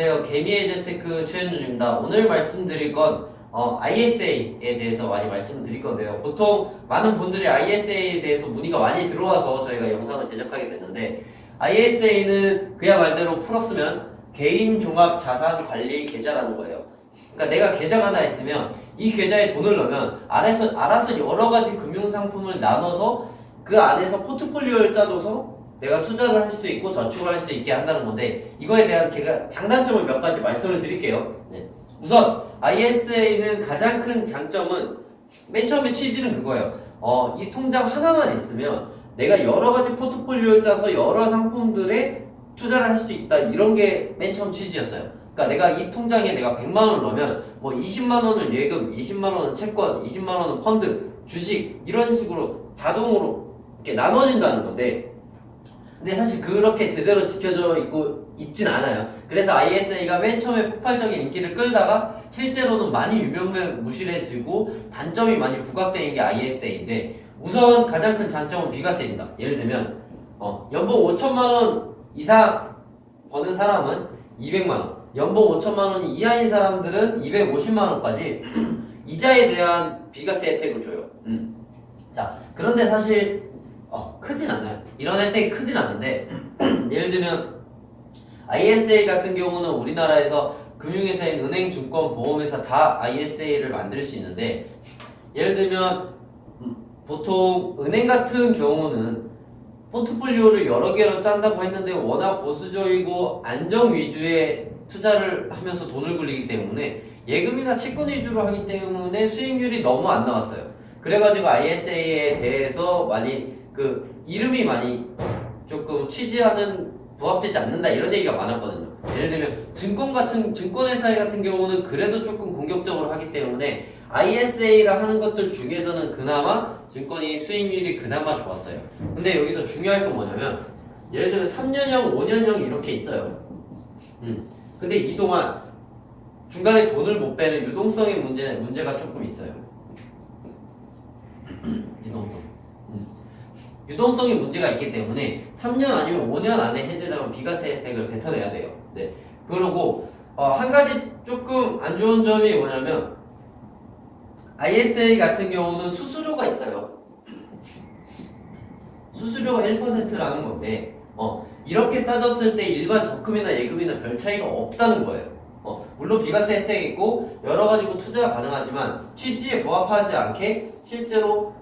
안녕하세요. 개미의 재테크 최현준입니다. 오늘 말씀드릴 건 ISA에 대해서 많이 말씀드릴 건데요. 보통 많은 분들이 ISA에 대해서 문의가 많이 들어와서 저희가 영상을 제작하게 됐는데 ISA는 그야 말대로 풀었으면 개인 종합 자산 관리 계좌라는 거예요. 그러니까 내가 계좌가 하나 있으면 이 계좌에 돈을 넣으면 알아서 여러 가지 금융 상품을 나눠서 그 안에서 포트폴리오를 짜줘서 내가 투자를 할 수 있고 저축을 할 수 있게 한다는 건데 이거에 대한 제가 장단점을 몇 가지 말씀을 드릴게요. 네. 우선 ISA는 가장 큰 장점은 맨 처음에 취지는 그거예요. 이 통장 하나만 있으면 내가 여러 가지 포트폴리오를 짜서 여러 상품들에 투자를 할 수 있다. 이런 게 맨 처음 취지였어요. 그러니까 내가 이 통장에 내가 100만 원을 넣으면 뭐 20만 원은 예금, 20만 원은 채권, 20만 원은 펀드, 주식 이런 식으로 자동으로 이렇게 나눠진다는 건데 근데 사실 그렇게 제대로 지켜져 있진 않아요. 그래서 ISA가 맨 처음에 폭발적인 인기를 끌다가 실제로는 많이 유명무실해지고 단점이 많이 부각되는 게 ISA인데 우선 가장 큰 장점은 비과세입니다. 예를 들면 연봉 5천만 원 이상 버는 사람은 200만 원, 연봉 5천만 원이 이하인 사람들은 250만 원까지 이자에 대한 비과세 혜택을 줘요. 자, 그런데 사실 크진 않아요. 이런 혜택이 크진 않은데 예를 들면 ISA 같은 경우는 우리나라에서 금융회사인 은행, 증권, 보험회사 다 ISA를 만들 수 있는데 예를 들면 보통 은행 같은 경우는 포트폴리오를 여러 개로 짠다고 했는데 워낙 보수적이고 안정 위주의 투자를 하면서 돈을 굴리기 때문에 예금이나 채권 위주로 하기 때문에 수익률이 너무 안 나왔어요. 그래가지고 ISA에 대해서 많이 이름이 많이 조금 취지하는 부합되지 않는다 이런 얘기가 많았거든요. 예를 들면 증권회사 같은 경우는 그래도 조금 공격적으로 하기 때문에 ISA라 하는 것들 중에서는 그나마 증권이 수익률이 그나마 좋았어요. 근데 여기서 중요할 건 뭐냐면 예를 들면 3년형, 5년형 이렇게 있어요. 근데 이동안 중간에 돈을 못 빼는 유동성의 문제가 조금 있어요. 유동성이 문제가 있기 때문에 3년 아니면 5년 안에 해제되면 비과세 혜택을 뱉어내야 돼요. 네. 그리고 한 가지 조금 안 좋은 점이 뭐냐면 ISA 같은 경우는 수수료가 있어요. 수수료가 1%라는 건데 이렇게 따졌을 때 일반 적금이나 예금이나 별 차이가 없다는 거예요. 물론 비과세 혜택이 있고 여러 가지로 투자가 가능하지만 취지에 부합하지 않게 실제로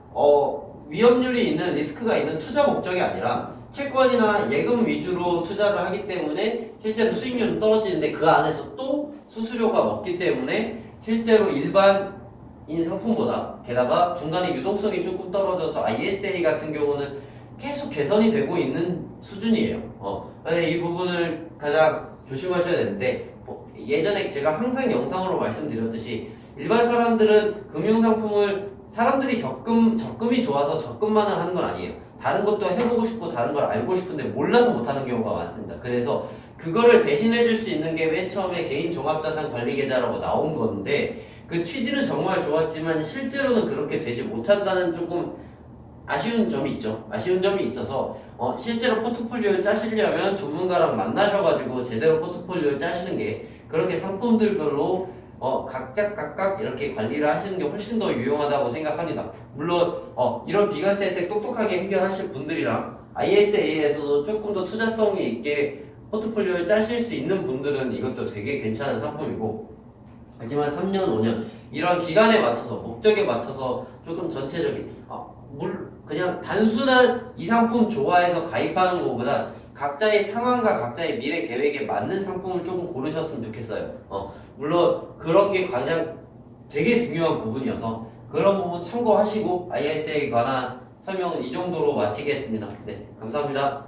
위험률이 있는 리스크가 있는 투자 목적이 아니라 채권이나 예금 위주로 투자를 하기 때문에 실제로 수익률은 떨어지는데 그 안에서 또 수수료가 먹기 때문에 실제로 일반인 상품보다 게다가 중간에 유동성이 조금 떨어져서 ISA 같은 경우는 계속 개선이 되고 있는 수준이에요. 이 부분을 가장 조심하셔야 되는데 예전에 제가 항상 영상으로 말씀드렸듯이 일반 사람들은 금융상품을 사람들이 적금이 좋아서 적금만을 하는 건 아니에요. 다른 것도 해보고 싶고 다른 걸 알고 싶은데 몰라서 못하는 경우가 많습니다. 그래서 그거를 대신해 줄 수 있는 게 맨 처음에 개인 종합자산 관리 계좌라고 나온 건데 그 취지는 정말 좋았지만 실제로는 그렇게 되지 못한다는 조금 아쉬운 점이 있죠. 아쉬운 점이 있어서 실제로 포트폴리오를 짜시려면 전문가랑 만나셔가지고 제대로 포트폴리오를 짜시는 게 그렇게 상품들별로 각각 이렇게 관리를 하시는 게 훨씬 더 유용하다고 생각합니다. 물론 이런 비과세 혜택 똑똑하게 해결하실 분들이랑 ISA에서도 조금 더 투자성이 있게 포트폴리오를 짜실 수 있는 분들은 이것도 되게 괜찮은 상품이고 하지만 3년, 5년 이런 기간에 맞춰서 목적에 맞춰서 조금 전체적인 그냥 단순한 이 상품 좋아해서 가입하는 것보다 각자의 상황과 각자의 미래 계획에 맞는 상품을 조금 고르셨으면 좋겠어요. 물론 그런 게 가장 되게 중요한 부분이어서 그런 부분 참고하시고 ISA에 관한 설명은 이 정도로 마치겠습니다. 네, 감사합니다.